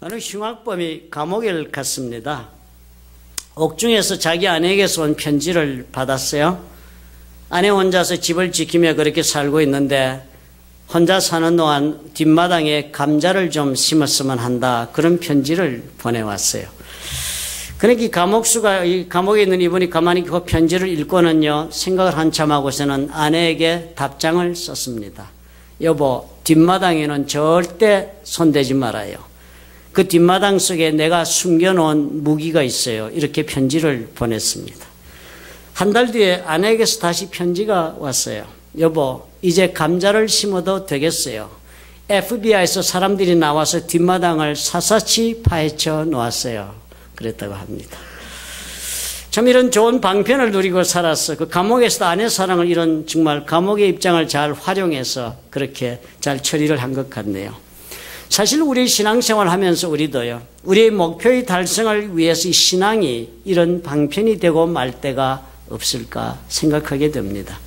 어느 흉악범이 감옥에 갔습니다. 옥중에서 자기 아내에게서 온 편지를 받았어요. 아내 혼자서 집을 지키며 그렇게 살고 있는데 혼자 사는 동안 뒷마당에 감자를 좀 심었으면 한다. 그런 편지를 보내왔어요. 그러니까 이 감옥에 있는 이분이 가만히 그 편지를 읽고는요, 생각을 한참 하고서는 아내에게 답장을 썼습니다. 여보, 뒷마당에는 절대 손대지 말아요. 그 뒷마당 속에 내가 숨겨놓은 무기가 있어요. 이렇게 편지를 보냈습니다. 한 달 뒤에 아내에게서 다시 편지가 왔어요. 여보, 이제 감자를 심어도 되겠어요. FBI에서 사람들이 나와서 뒷마당을 샅샅이 파헤쳐 놓았어요. 그랬다고 합니다. 참 이런 좋은 방편을 누리고 살았어. 그 감옥에서도 아내 사랑을 이런 정말 감옥의 입장을 잘 활용해서 그렇게 잘 처리를 한 것 같네요. 사실 우리 신앙생활 하면서 우리도요, 우리의 목표의 달성을 위해서 이 신앙이 이런 방편이 되고 말 때가 없을까 생각하게 됩니다.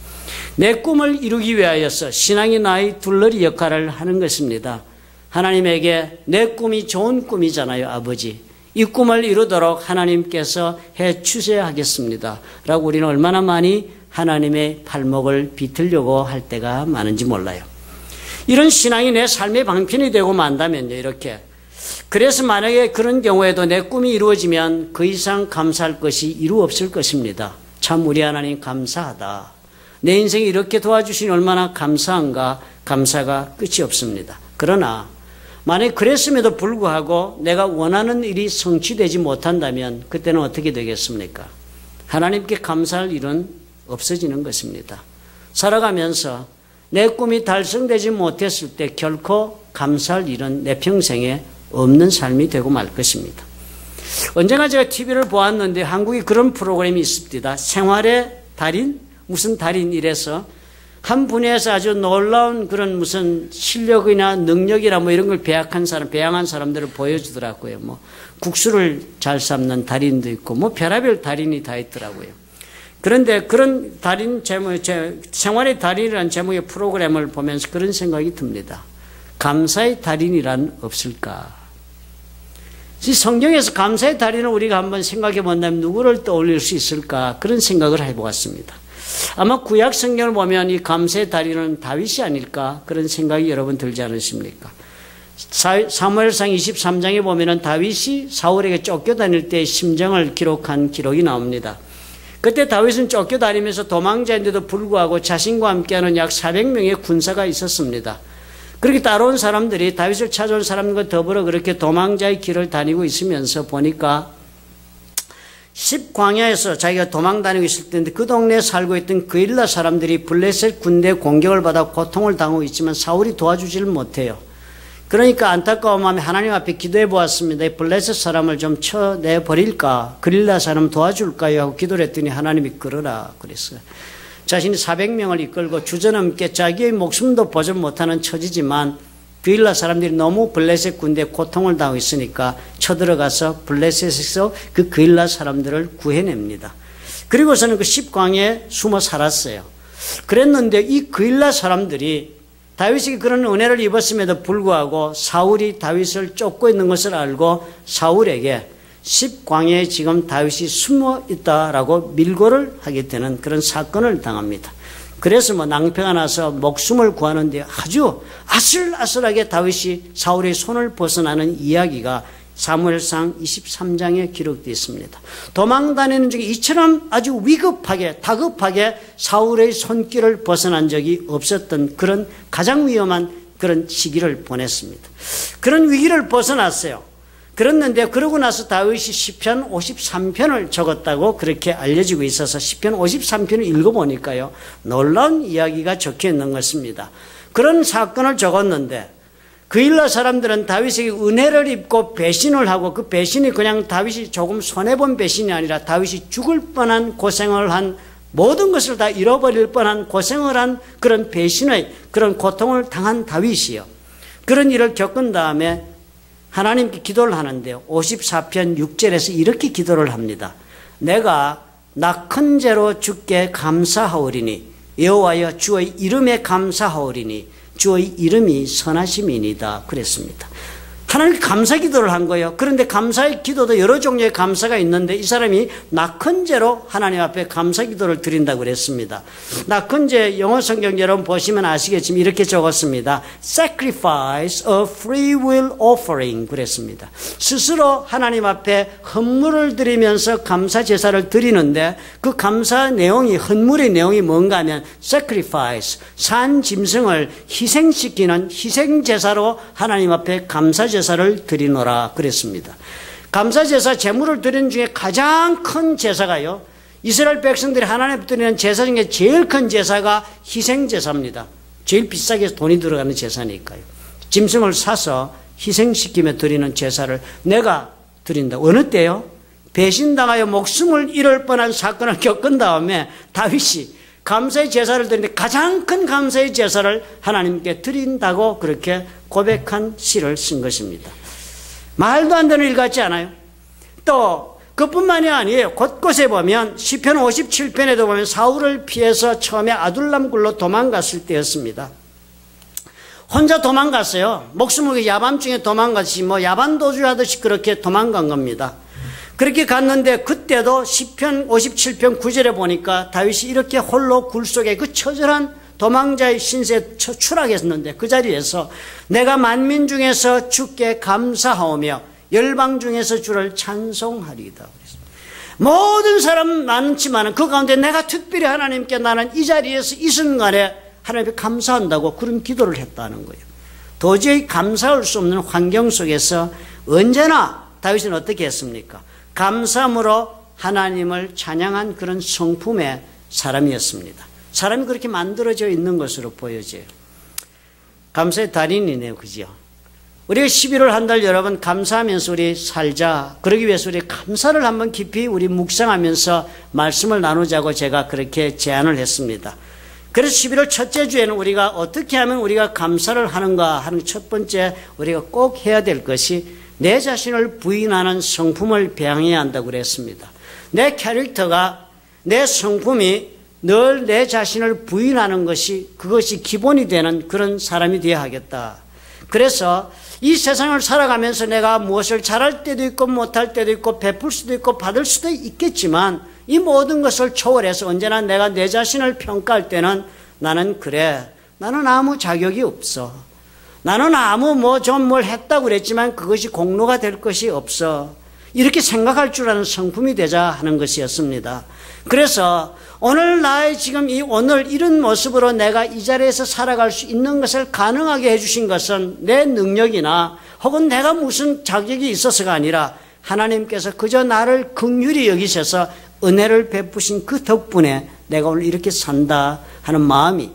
내 꿈을 이루기 위하여서 신앙이 나의 둘러리 역할을 하는 것입니다. 하나님에게 내 꿈이 좋은 꿈이잖아요, 아버지. 이 꿈을 이루도록 하나님께서 해 주셔야 하겠습니다. 라고 우리는 얼마나 많이 하나님의 발목을 비틀려고 할 때가 많은지 몰라요. 이런 신앙이 내 삶의 방편이 되고 만다면요, 이렇게. 그래서 만약에 그런 경우에도 내 꿈이 이루어지면 그 이상 감사할 것이 이루 없을 것입니다. 참 우리 하나님 감사하다. 내 인생이 이렇게 도와주시니 얼마나 감사한가, 감사가 끝이 없습니다. 그러나 만약에 그랬음에도 불구하고 내가 원하는 일이 성취되지 못한다면 그때는 어떻게 되겠습니까? 하나님께 감사할 일은 없어지는 것입니다. 살아가면서 내 꿈이 달성되지 못했을 때 결코 감사할 일은 내 평생에 없는 삶이 되고 말 것입니다. 언젠가 제가 TV를 보았는데 한국에 그런 프로그램이 있습니다. 생활의 달인? 무슨 달인 이래서 한 분야에서 아주 놀라운 그런 무슨 실력이나 능력이나 뭐 이런 걸 배양한 사람들을 보여주더라고요. 뭐 국수를 잘 삶는 달인도 있고 뭐 별의별 달인이 다 있더라고요. 그런데 그런 달인 생활의 달인이라는 제목의 프로그램을 보면서 그런 생각이 듭니다. 감사의 달인이란 없을까? 성경에서 감사의 달인을 우리가 한번 생각해 본다면 누구를 떠올릴 수 있을까? 그런 생각을 해보았습니다. 아마 구약 성경을 보면 이 감사의 달인은 다윗이 아닐까? 그런 생각이 여러분 들지 않으십니까? 사무엘상 23장에 보면은 다윗이 사울에게 쫓겨다닐 때의 심정을 기록한 기록이 나옵니다. 그때 다윗은 쫓겨다니면서 도망자인데도 불구하고 자신과 함께하는 약 400명의 군사가 있었습니다. 그렇게 따라온 사람들이 다윗을 찾아온 사람과 더불어 그렇게 도망자의 길을 다니고 있으면서 보니까 10광야에서 자기가 도망 다니고 있을 때인데 그 동네에 살고 있던 그일라 사람들이 블레셋 군대의 공격을 받아 고통을 당하고 있지만 사울이 도와주지를 못해요. 그러니까 안타까운 마음에 하나님 앞에 기도해 보았습니다. 이 블레셋 사람을 좀 쳐내버릴까? 그릴라 사람 도와줄까요? 하고 기도를 했더니 하나님이 그러라 그랬어요. 자신이 400명을 이끌고 주저넘게 자기의 목숨도 보전 못하는 처지지만 그일라 사람들이 너무 블레셋 군대에 고통을 당하고 있으니까 쳐들어가서 블레셋에서 그 그일라 사람들을 구해냅니다. 그리고서는 그 10광야에 숨어 살았어요. 그랬는데 이 그일라 사람들이 다윗이 그런 은혜를 입었음에도 불구하고 사울이 다윗을 쫓고 있는 것을 알고 사울에게 10광야에 지금 다윗이 숨어 있다라고 밀고를 하게 되는 그런 사건을 당합니다. 그래서 뭐 낭패가 나서 목숨을 구하는데 아주 아슬아슬하게 다윗이 사울의 손을 벗어나는 이야기가 사무엘상 23장에 기록되어 있습니다. 도망다니는 중에 이처럼 아주 위급하게 다급하게 사울의 손길을 벗어난 적이 없었던 그런 가장 위험한 그런 시기를 보냈습니다. 그런 위기를 벗어났어요. 그랬는데 그러고 나서 다윗이 시편 53편을 적었다고 그렇게 알려지고 있어서 시편 53편을 읽어보니까요, 놀라운 이야기가 적혀 있는 것입니다. 그런 사건을 적었는데 그일라 사람들은 다윗에게 은혜를 입고 배신을 하고 그 배신이 그냥 다윗이 조금 손해본 배신이 아니라 다윗이 죽을 뻔한 고생을 한 모든 것을 다 잃어버릴 뻔한 고생을 한 그런 배신의 그런 고통을 당한 다윗이요. 그런 일을 겪은 다음에 하나님께 기도를 하는데요. 54편 6절에서 이렇게 기도를 합니다. 내가 나 큰 죄로 주께 감사하오리니 여호와여 주의 이름에 감사하오리니 주의 이름이 선하심이니이다. 그랬습니다. 하나님께 감사 기도를 한 거예요. 그런데 감사의 기도도 여러 종류의 감사가 있는데 이 사람이 낙헌제로 하나님 앞에 감사 기도를 드린다고 그랬습니다. 낙헌제 영어 성경 여러분 보시면 아시겠지만 이렇게 적었습니다. Sacrifice a free will offering 그랬습니다. 스스로 하나님 앞에 헌물을 드리면서 감사 제사를 드리는데 그 감사 내용이 헌물의 내용이 뭔가 하면 sacrifice 산 짐승을 희생시키는 희생 제사로 하나님 앞에 감사 제사를 드리노라 그랬습니다. 감사 제사 제물을 드리는 중에 가장 큰 제사가요. 이스라엘 백성들이 하나님 앞에 드리는 제사 중에 제일 큰 제사가 희생 제사입니다. 제일 비싸게 돈이 들어가는 제사니까요. 짐승을 사서 희생시키며 드리는 제사를 내가 드린다. 어느 때요? 배신당하여 목숨을 잃을 뻔한 사건을 겪은 다음에 다윗이 감사의 제사를 드리는데 가장 큰 감사의 제사를 하나님께 드린다고 그렇게 고백한 시를 쓴 것입니다. 말도 안 되는 일 같지 않아요? 또 그뿐만이 아니에요. 곳곳에 보면 시편 57편에도 보면 사울을 피해서 처음에 아둘람 굴로 도망갔을 때였습니다. 혼자 도망갔어요. 목숨을 위해 야밤중에 도망갔지 뭐 야반도주하듯이 그렇게 도망간 겁니다. 그렇게 갔는데 그때도 시편 57편 9절에 보니까 다윗이 이렇게 홀로 굴 속에 그 처절한 도망자의 신세에 추락했는데 그 자리에서 내가 만민 중에서 주께 감사하오며 열방 중에서 주를 찬송하리이다. 모든 사람 많지만 그 가운데 내가 특별히 하나님께 나는 이 자리에서 이 순간에 하나님께 감사한다고 그런 기도를 했다는 거예요. 도저히 감사할 수 없는 환경 속에서 언제나 다윗은 어떻게 했습니까? 감사함으로 하나님을 찬양한 그런 성품의 사람이었습니다. 사람이 그렇게 만들어져 있는 것으로 보여져요. 감사의 달인이네요. 그죠? 우리가 11월 한 달 여러분 감사하면서 우리 살자. 그러기 위해서 우리 감사를 한번 깊이 우리 묵상하면서 말씀을 나누자고 제가 그렇게 제안을 했습니다. 그래서 11월 첫째 주에는 우리가 어떻게 하면 우리가 감사를 하는가 하는 첫 번째 우리가 꼭 해야 될 것이 내 자신을 부인하는 성품을 배양해야 한다고 그랬습니다. 내 캐릭터가 내 성품이 늘 내 자신을 부인하는 것이 그것이 기본이 되는 그런 사람이 되어야 하겠다. 그래서 이 세상을 살아가면서 내가 무엇을 잘할 때도 있고 못할 때도 있고 베풀 수도 있고 받을 수도 있겠지만 이 모든 것을 초월해서 언제나 내가 내 자신을 평가할 때는 나는 그래. 나는 아무 자격이 없어. 나는 아무 뭘 했다고 그랬지만 그것이 공로가 될 것이 없어. 이렇게 생각할 줄 아는 성품이 되자 하는 것이었습니다. 그래서 오늘 나의 지금 오늘 이런 모습으로 내가 이 자리에서 살아갈 수 있는 것을 가능하게 해주신 것은 내 능력이나 혹은 내가 무슨 자격이 있어서가 아니라 하나님께서 그저 나를 긍휼히 여기셔서 은혜를 베푸신 그 덕분에 내가 오늘 이렇게 산다 하는 마음이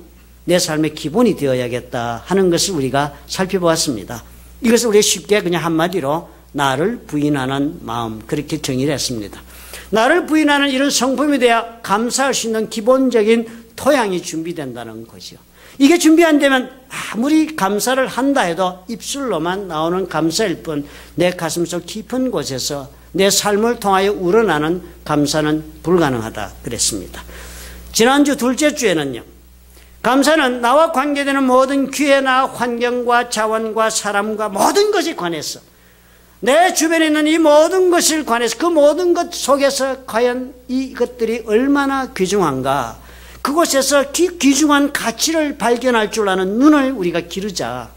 내 삶의 기본이 되어야겠다 하는 것을 우리가 살펴보았습니다. 이것을 우리가 쉽게 그냥 한마디로 나를 부인하는 마음 그렇게 정의를 했습니다. 나를 부인하는 이런 성품이 돼야 감사할 수 있는 기본적인 토양이 준비된다는 거죠. 이게 준비 안 되면 아무리 감사를 한다 해도 입술로만 나오는 감사일 뿐 내 가슴속 깊은 곳에서 내 삶을 통하여 우러나는 감사는 불가능하다 그랬습니다. 지난주 둘째 주에는요. 감사는 나와 관계되는 모든 기회나 환경과 자원과 사람과 모든 것에 관해서 내 주변에 있는 이 모든 것을 관해서 그 모든 것 속에서 과연 이것들이 얼마나 귀중한가 그곳에서 귀중한 가치를 발견할 줄 아는 눈을 우리가 기르자.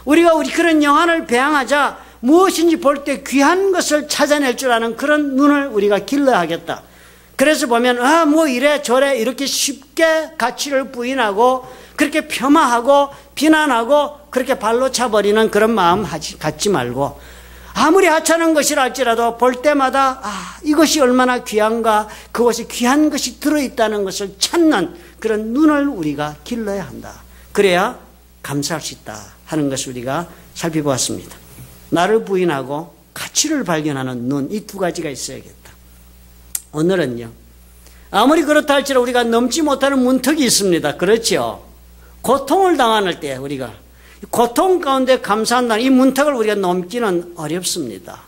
우리가 그런 영안을 배양하자. 무엇인지 볼 때 귀한 것을 찾아낼 줄 아는 그런 눈을 우리가 길러야 하겠다. 그래서 보면 이래 저래 이렇게 쉽게 가치를 부인하고 그렇게 폄하하고 비난하고 그렇게 발로 차버리는 그런 마음 갖지 말고 아무리 하찮은 것이라 할지라도 볼 때마다 이것이 얼마나 귀한가 그것이 귀한 것이 들어있다는 것을 찾는 그런 눈을 우리가 길러야 한다. 그래야 감사할 수 있다 하는 것을 우리가 살펴보았습니다. 나를 부인하고 가치를 발견하는 눈 이 두 가지가 있어야겠다. 오늘은요. 아무리 그렇다 할지라도 우리가 넘지 못하는 문턱이 있습니다. 그렇죠? 고통을 당할 때 우리가 고통 가운데 감사한다는 이 문턱을 우리가 넘기는 어렵습니다.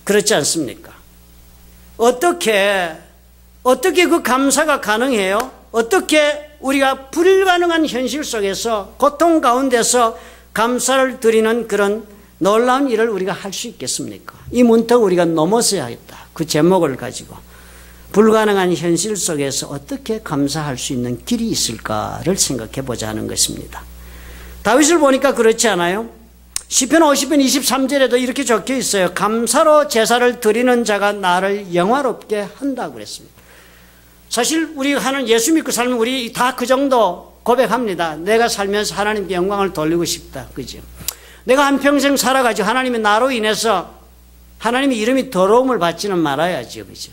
그렇지 않습니까? 어떻게 그 감사가 가능해요? 어떻게 우리가 불가능한 현실 속에서 고통 가운데서 감사를 드리는 그런 놀라운 일을 우리가 할 수 있겠습니까? 이 문턱 우리가 넘어서야겠다. 그 제목을 가지고 불가능한 현실 속에서 어떻게 감사할 수 있는 길이 있을까를 생각해 보자 하는 것입니다. 다윗을 보니까 그렇지 않아요? 시편 50편 23절에도 이렇게 적혀 있어요. 감사로 제사를 드리는 자가 나를 영화롭게 한다고 그랬습니다. 사실 우리 하는 예수 믿고 살면 우리 다 그 정도 고백합니다. 내가 살면서 하나님께 영광을 돌리고 싶다. 그죠? 내가 한평생 살아가지고 하나님이 나로 인해서 하나님의 이름이 더러움을 받지는 말아야죠. 그죠?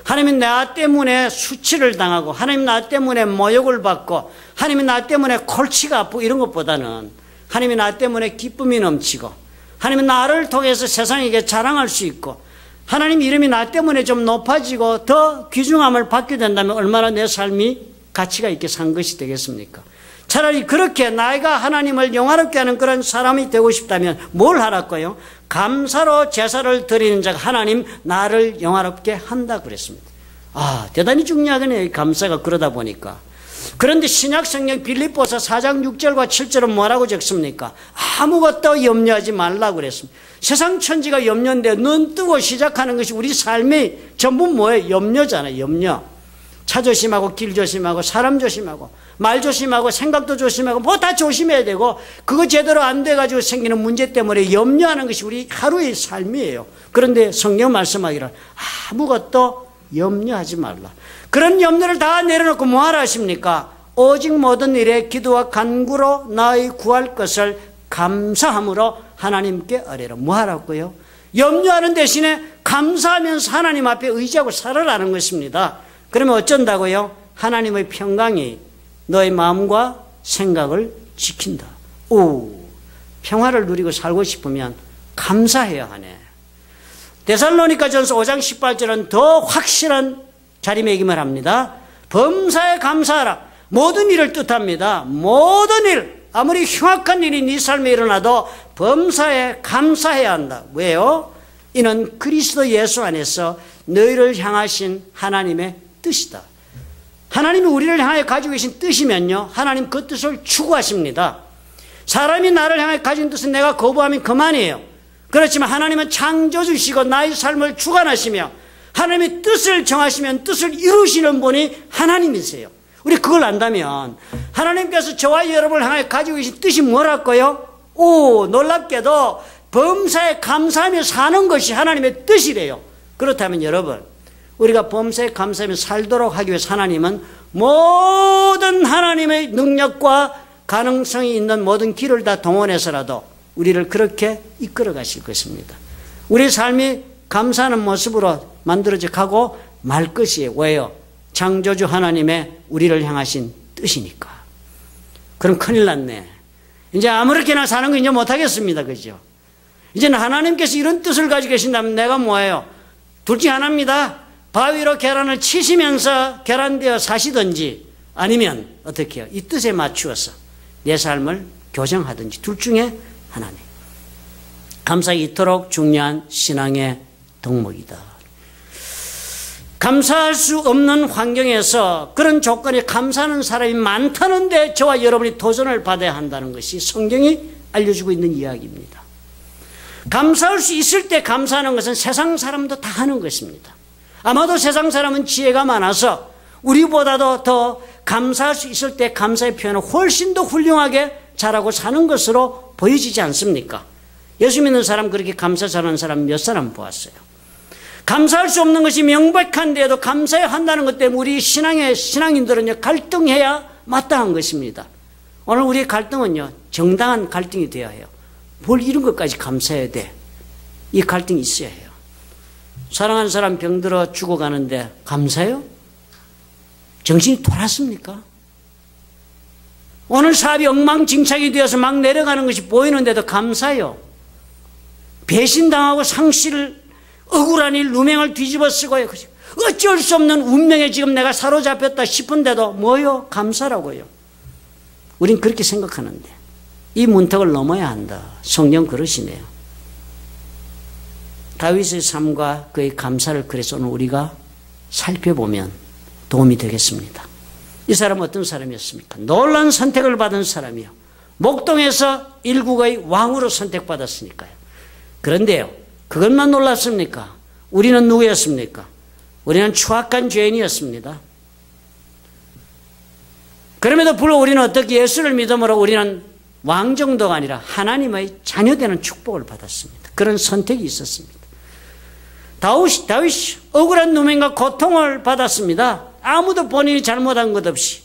하나님이 나 때문에 수치를 당하고 하나님 나 때문에 모욕을 받고 하나님이 나 때문에 골치가 아프고 이런 것보다는 하나님이 나 때문에 기쁨이 넘치고 하나님이 나를 통해서 세상에게 자랑할 수 있고 하나님 이름이 나 때문에 좀 높아지고 더 귀중함을 받게 된다면 얼마나 내 삶이 가치가 있게 산 것이 되겠습니까? 차라리 그렇게 나이가 하나님을 영화롭게 하는 그런 사람이 되고 싶다면 뭘 하라고요? 감사로 제사를 드리는 자가 하나님 나를 영화롭게 한다 그랬습니다. 아, 대단히 중요하겠네요. 감사가 그러다 보니까. 그런데 신약 성경 빌립보서 4장 6절과 7절은 뭐라고 적습니까? 아무것도 염려하지 말라고 그랬습니다. 세상 천지가 염려인데 눈 뜨고 시작하는 것이 우리 삶이 전부 뭐예요? 염려잖아요. 염려. 차 조심하고 길 조심하고 사람 조심하고 말 조심하고 생각도 조심하고 뭐 다 조심해야 되고 그거 제대로 안 돼가지고 생기는 문제 때문에 염려하는 것이 우리 하루의 삶이에요. 그런데 성경 말씀하기를 아무것도 염려하지 말라. 그런 염려를 다 내려놓고 뭐하라 하십니까? 오직 모든 일에 기도와 간구로 나의 구할 것을 감사함으로 하나님께 아뢰라. 뭐하라고요? 염려하는 대신에 감사하면서 하나님 앞에 의지하고 살아라는 것입니다. 그러면 어쩐다고요? 하나님의 평강이 너의 마음과 생각을 지킨다. 오, 평화를 누리고 살고 싶으면 감사해야 하네. 데살로니가전서 5장 18절은 더 확실한 자리매김을 합니다. 범사에 감사하라. 모든 일을 뜻합니다. 모든 일, 아무리 흉악한 일이 네 삶에 일어나도 범사에 감사해야 한다. 왜요? 이는 그리스도 예수 안에서 너희를 향하신 하나님의 뜻이다. 하나님이 우리를 향해 가지고 계신 뜻이면요, 하나님 그 뜻을 추구하십니다. 사람이 나를 향해 가진 뜻은 내가 거부하면 그만이에요. 그렇지만 하나님은 창조주시고 나의 삶을 주관하시며 하나님의 뜻을 정하시면 뜻을 이루시는 분이 하나님이세요. 우리 그걸 안다면 하나님께서 저와 여러분을 향해 가지고 계신 뜻이 뭐랄까요? 오, 놀랍게도 범사에 감사하며 사는 것이 하나님의 뜻이래요. 그렇다면 여러분, 우리가 범사에 감사하며 살도록 하기 위해서 하나님은 모든 하나님의 능력과 가능성이 있는 모든 길을 다 동원해서라도 우리를 그렇게 이끌어 가실 것입니다. 우리 삶이 감사하는 모습으로 만들어져 가고 말 것이에요. 왜요? 창조주 하나님의 우리를 향하신 뜻이니까. 그럼 큰일 났네. 이제 아무렇게나 사는 거 이제 못하겠습니다. 그죠? 이제는 하나님께서 이런 뜻을 가지고 계신다면 내가 뭐예요? 둘 중 하나입니다. 바위로 계란을 치시면서 계란되어 사시든지 아니면 어떻게 해요? 이 뜻에 맞추어서 내 삶을 교정하든지 둘 중에 하나님. 감사가 이토록 중요한 신앙의 덕목이다. 감사할 수 없는 환경에서 그런 조건에 감사하는 사람이 많다는데 저와 여러분이 도전을 받아야 한다는 것이 성경이 알려주고 있는 이야기입니다. 감사할 수 있을 때 감사하는 것은 세상 사람도 다 하는 것입니다. 아마도 세상 사람은 지혜가 많아서 우리보다도 더 감사할 수 있을 때 감사의 표현을 훨씬 더 훌륭하게 잘하고 사는 것으로 보여지지 않습니까? 예수 믿는 사람 그렇게 감사 잘하는 사람 몇 사람 보았어요. 감사할 수 없는 것이 명백한데도 감사해야 한다는 것 때문에 우리 신앙인들은요, 갈등해야 마땅한 것입니다. 오늘 우리의 갈등은요, 정당한 갈등이 되어야 해요. 뭘 이런 것까지 감사해야 돼? 이 갈등이 있어야 해요. 사랑하는 사람 병들어 죽어가는데 감사해요? 정신이 돌았습니까? 오늘 사업이 엉망진창이 되어서 막 내려가는 것이 보이는데도 감사해요. 배신당하고 상실, 억울한 일, 누명을 뒤집어 쓰고 어쩔 수 없는 운명에 지금 내가 사로잡혔다 싶은데도 뭐요? 감사라고요. 우린 그렇게 생각하는데 이 문턱을 넘어야 한다. 성경 그러시네요. 다윗의 삶과 그의 감사를 그래서 오늘 우리가 살펴보면 도움이 되겠습니다. 이 사람은 어떤 사람이었습니까? 놀라운 선택을 받은 사람이요. 목동에서 일국의 왕으로 선택받았으니까요. 그런데요, 그것만 놀랐습니까? 우리는 누구였습니까? 우리는 추악한 죄인이었습니다. 그럼에도 불구하고 우리는 어떻게 예수를 믿음으로 우리는 왕 정도가 아니라 하나님의 자녀되는 축복을 받았습니다. 그런 선택이 있었습니다. 다윗이 억울한 누명과 고통을 받았습니다. 아무도 본인이 잘못한 것 없이.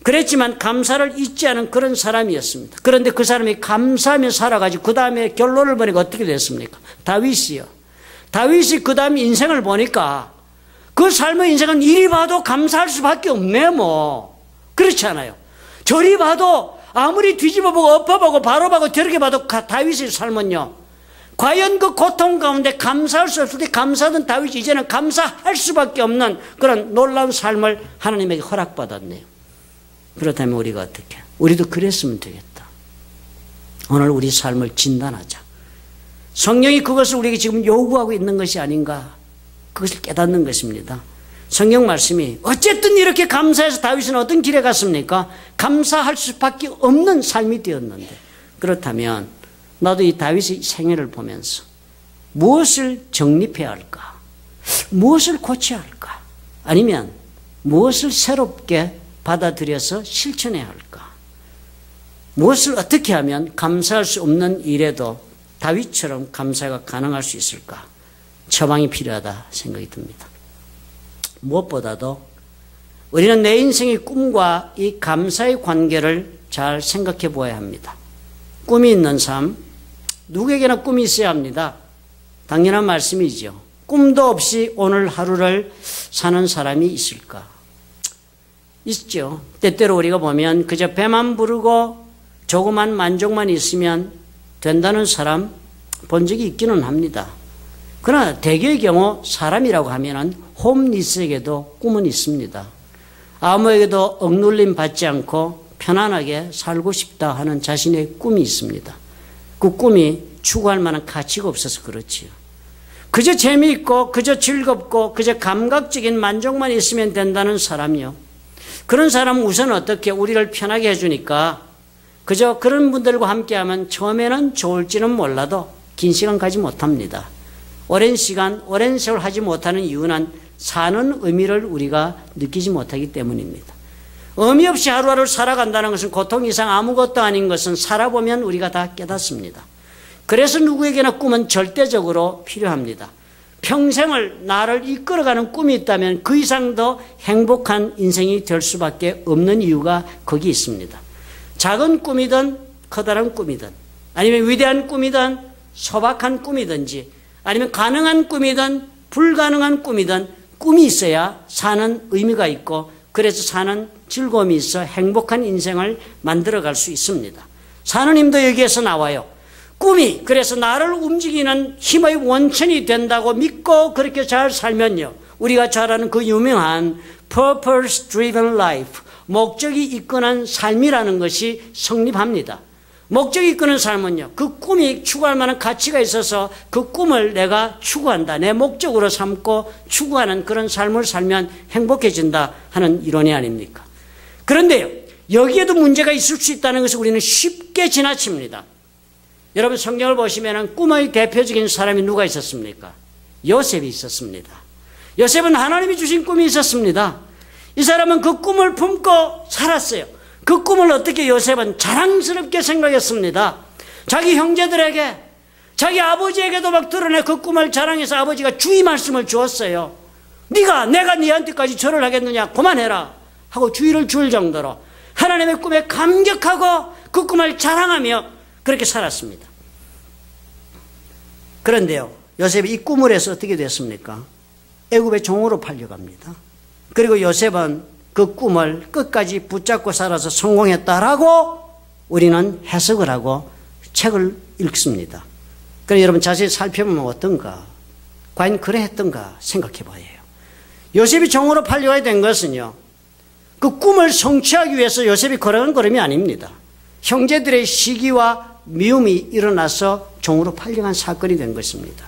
그랬지만 감사를 잊지 않은 그런 사람이었습니다. 그런데 그 사람이 감사하며 살아가지고 그 다음에 결론을 보니까 어떻게 됐습니까? 다윗이요. 다윗이 그 다음 인생을 보니까 그 삶의 인생은 이리 봐도 감사할 수밖에 없네 뭐. 그렇지 않아요. 저리 봐도 아무리 뒤집어보고 엎어보고 바로 봐도 저렇게 봐도 다윗의 삶은요. 과연 그 고통 가운데 감사할 수 없을 때 감사하던 다윗이 이제는 감사할 수밖에 없는 그런 놀라운 삶을 하나님에게 허락받았네요. 그렇다면 우리가 어떻게? 우리도 그랬으면 되겠다. 오늘 우리 삶을 진단하자. 성령이 그것을 우리에게 지금 요구하고 있는 것이 아닌가? 그것을 깨닫는 것입니다. 성경 말씀이 어쨌든 이렇게 감사해서 다윗은 어떤 길에 갔습니까? 감사할 수밖에 없는 삶이 되었는데, 그렇다면 나도 이 다윗의 생애를 보면서 무엇을 정립해야 할까? 무엇을 고쳐야 할까? 아니면 무엇을 새롭게 받아들여서 실천해야 할까? 무엇을 어떻게 하면 감사할 수 없는 일에도 다윗처럼 감사가 가능할 수 있을까? 처방이 필요하다 생각이 듭니다. 무엇보다도 우리는 내 인생의 꿈과 이 감사의 관계를 잘 생각해 보아야 합니다. 꿈이 있는 삶, 누구에게나 꿈이 있어야 합니다. 당연한 말씀이죠. 꿈도 없이 오늘 하루를 사는 사람이 있을까? 있죠. 때때로 우리가 보면 그저 배만 부르고 조그만 만족만 있으면 된다는 사람 본 적이 있기는 합니다. 그러나 대개의 경우 사람이라고 하면은 홈리스에게도 꿈은 있습니다. 아무에게도 억눌림 받지 않고 편안하게 살고 싶다 하는 자신의 꿈이 있습니다. 그 꿈이 추구할 만한 가치가 없어서 그렇지요. 그저 재미있고 그저 즐겁고 그저 감각적인 만족만 있으면 된다는 사람이요. 그런 사람은 우선 어떻게 우리를 편하게 해주니까 그저 그런 분들과 함께하면 처음에는 좋을지는 몰라도 긴 시간 가지 못합니다. 오랜 시간, 오랜 세월 하지 못하는 이유는 사는 의미를 우리가 느끼지 못하기 때문입니다. 의미 없이 하루하루를 살아간다는 것은 고통 이상 아무것도 아닌 것은 살아보면 우리가 다 깨닫습니다. 그래서 누구에게나 꿈은 절대적으로 필요합니다. 평생을 나를 이끌어가는 꿈이 있다면 그 이상 더 행복한 인생이 될 수밖에 없는 이유가 거기 있습니다. 작은 꿈이든 커다란 꿈이든 아니면 위대한 꿈이든 소박한 꿈이든지 아니면 가능한 꿈이든 불가능한 꿈이든 꿈이 있어야 사는 의미가 있고 그래서 사는 즐거움이 있어 행복한 인생을 만들어갈 수 있습니다. 사느님도 여기에서 나와요. 꿈이 그래서 나를 움직이는 힘의 원천이 된다고 믿고 그렇게 잘 살면요. 우리가 잘 아는 그 유명한 Purpose Driven Life, 목적이 이끄는 삶이라는 것이 성립합니다. 목적이 이끄는 삶은요. 그 꿈이 추구할 만한 가치가 있어서 그 꿈을 내가 추구한다. 내 목적으로 삼고 추구하는 그런 삶을 살면 행복해진다 하는 이론이 아닙니까? 그런데요. 여기에도 문제가 있을 수 있다는 것을 우리는 쉽게 지나칩니다. 여러분 성경을 보시면 꿈의 대표적인 사람이 누가 있었습니까? 요셉이 있었습니다. 요셉은 하나님이 주신 꿈이 있었습니다. 이 사람은 그 꿈을 품고 살았어요. 그 꿈을 어떻게 요셉은 자랑스럽게 생각했습니다. 자기 형제들에게 자기 아버지에게도 막 드러내 그 꿈을 자랑해서 아버지가 주의 말씀을 주었어요. 내가 네한테까지 절을 하겠느냐 그만해라 하고 주의를 줄 정도로 하나님의 꿈에 감격하고 그 꿈을 자랑하며 그렇게 살았습니다. 그런데요, 요셉이 이 꿈을 해서 어떻게 됐습니까? 애굽의 종으로 팔려갑니다. 그리고 요셉은 그 꿈을 끝까지 붙잡고 살아서 성공했다라고 우리는 해석을 하고 책을 읽습니다. 그래서 여러분 자세히 살펴보면 어떤가? 과연 그래했던가 생각해 봐야 해요. 요셉이 종으로 팔려가야 된 것은요, 그 꿈을 성취하기 위해서 요셉이 걸어간 걸음이 아닙니다. 형제들의 시기와 미움이 일어나서 종으로 팔려간 사건이 된 것입니다.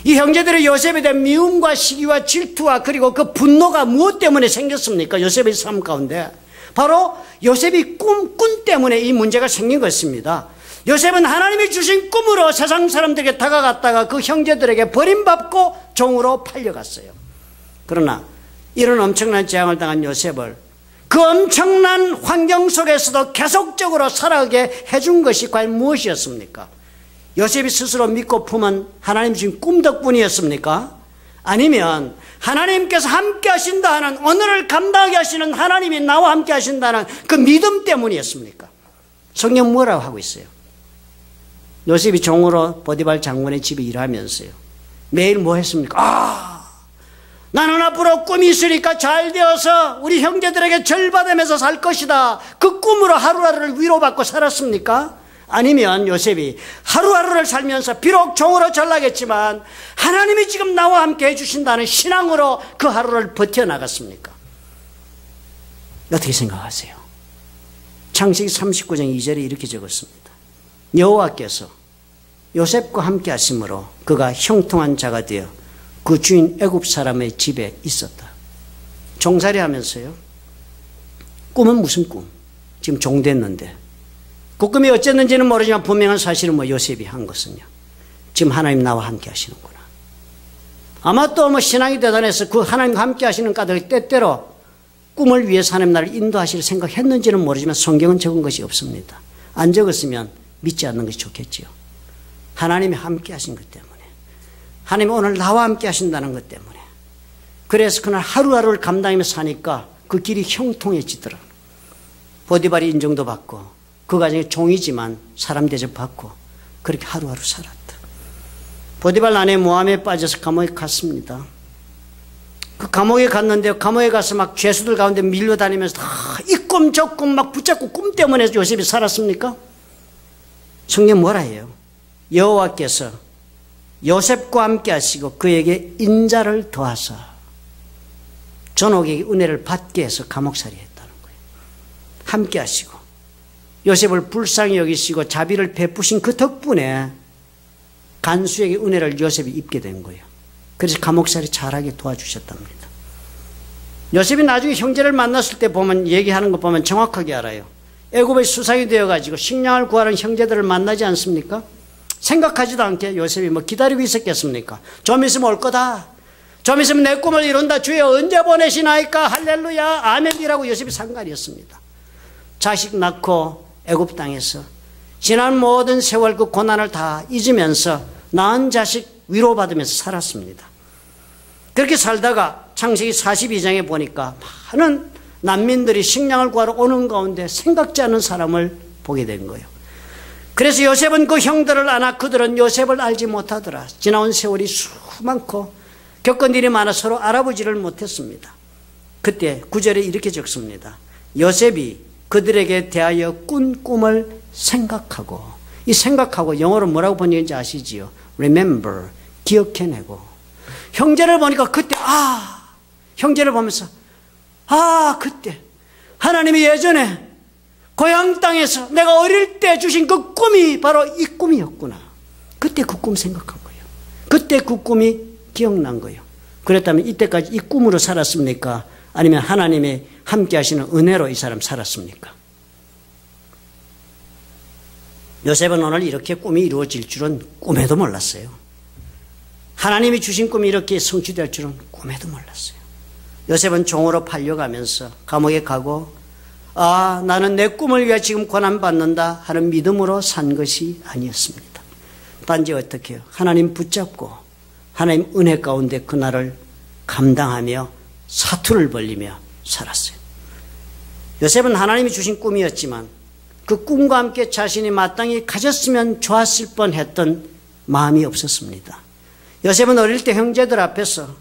이 형제들의 요셉에 대한 미움과 시기와 질투와 그리고 그 분노가 무엇 때문에 생겼습니까? 요셉의 삶 가운데 바로 요셉이 꿈 때문에 이 문제가 생긴 것입니다. 요셉은 하나님이 주신 꿈을 믿음으로 세상 사람들에게 다가갔다가 그 형제들에게 버림받고 종으로 팔려갔어요. 그러나 이런 엄청난 재앙을 당한 요셉을 그 엄청난 환경 속에서도 계속적으로 살아가게 해준 것이 과연 무엇이었습니까? 요셉이 스스로 믿고 품은 하나님 주신 꿈 덕분이었습니까? 아니면 하나님께서 함께 하신다 하는, 오늘을 감당하게 하시는 하나님이 나와 함께 하신다는 그 믿음 때문이었습니까? 성경 뭐라고 하고 있어요? 요셉이 종으로 보디발 장군의 집에 일하면서요, 매일 뭐 했습니까? 나는 앞으로 꿈이 있으니까 잘 되어서 우리 형제들에게 절받으면서 살 것이다. 그 꿈으로 하루하루를 위로받고 살았습니까? 아니면 요셉이 하루하루를 살면서 비록 종으로 전락했지만 하나님이 지금 나와 함께 해주신다는 신앙으로 그 하루를 버텨나갔습니까? 어떻게 생각하세요? 창세기 39장 2절에 이렇게 적었습니다. 여호와께서 요셉과 함께 하심으로 그가 형통한 자가 되어 그 주인 애굽 사람의 집에 있었다. 종살이 하면서요, 꿈은 무슨 꿈? 지금 종 됐는데 그 꿈이 어쨌는지는 모르지만 분명한 사실은 요셉이 한 것은요, 지금 하나님 나와 함께 하시는구나. 아마 또 신앙이 대단해서 그 하나님과 함께 하시는 까닭 때때로 꿈을 위해서 하나님 나를 인도하실 생각했는지는 모르지만 성경은 적은 것이 없습니다. 안 적었으면 믿지 않는 것이 좋겠지요. 하나님이 함께 하신 것 때문에, 하나님이 오늘 나와 함께 하신다는 것 때문에, 그래서 그날 하루하루를 감당하며 사니까 그 길이 형통해지더라. 보디발이 인정도 받고 그 가정에 종이지만 사람 대접받고 그렇게 하루하루 살았다. 보디발 아내 모함에 빠져서 감옥에 갔습니다. 그 감옥에 갔는데 감옥에 가서 막 죄수들 가운데 밀려다니면서 이 꿈 저 꿈 막 붙잡고 꿈 때문에 요셉이 살았습니까? 성경 뭐라 해요? 여호와께서 요셉과 함께 하시고 그에게 인자를 더하사 전옥에게 은혜를 받게 해서 감옥살이 했다는 거예요. 함께 하시고 요셉을 불쌍히 여기시고 자비를 베푸신 그 덕분에 간수에게 은혜를 요셉이 입게 된 거예요. 그래서 감옥살이 잘하게 도와주셨답니다. 요셉이 나중에 형제를 만났을 때 보면, 얘기하는 거 보면 정확하게 알아요. 애굽의 수상이 되어가지고 식량을 구하는 형제들을 만나지 않습니까? 생각하지도 않게 요셉이 기다리고 있었겠습니까? 좀 있으면 올 거다. 좀 있으면 내 꿈을 이룬다. 주여 언제 보내시나이까? 할렐루야 아멘이라고 요셉이 상관이었습니다. 자식 낳고 애굽 땅에서 지난 모든 세월 그 고난을 다 잊으면서 낳은 자식 위로받으면서 살았습니다. 그렇게 살다가 창세기 42장에 보니까 많은 난민들이 식량을 구하러 오는 가운데 생각지 않은 사람을 보게 된 거예요. 그래서 요셉은 그 형들을 아나 그들은 요셉을 알지 못하더라. 지나온 세월이 수많고 겪은 일이 많아 서로 알아보지를 못했습니다. 그때 9절에 이렇게 적습니다. 요셉이 그들에게 대하여 꾼 꿈을 생각하고, 이 생각하고 영어로 뭐라고 번역인지 아시지요? Remember, 기억해내고. 형제를 보니까 그때 형제를 보면서 그때 하나님이 예전에 고향 땅에서 내가 어릴 때 주신 그 꿈이 바로 이 꿈이었구나. 그때 그 꿈 생각한 거예요. 그때 그 꿈이 기억난 거예요. 그랬다면 이때까지 이 꿈으로 살았습니까? 아니면 하나님이 함께 하시는 은혜로 이 사람 살았습니까? 요셉은 오늘 이렇게 꿈이 이루어질 줄은 꿈에도 몰랐어요. 하나님이 주신 꿈이 이렇게 성취될 줄은 꿈에도 몰랐어요. 요셉은 종으로 팔려가면서 감옥에 가고 나는 내 꿈을 위해 지금 고난받는다 하는 믿음으로 산 것이 아니었습니다. 단지 어떻게 해요? 하나님 붙잡고 하나님 은혜 가운데 그날을 감당하며 사투를 벌리며 살았어요. 요셉은 하나님이 주신 꿈이었지만 그 꿈과 함께 자신이 마땅히 가졌으면 좋았을 뻔했던 마음이 없었습니다. 요셉은 어릴 때 형제들 앞에서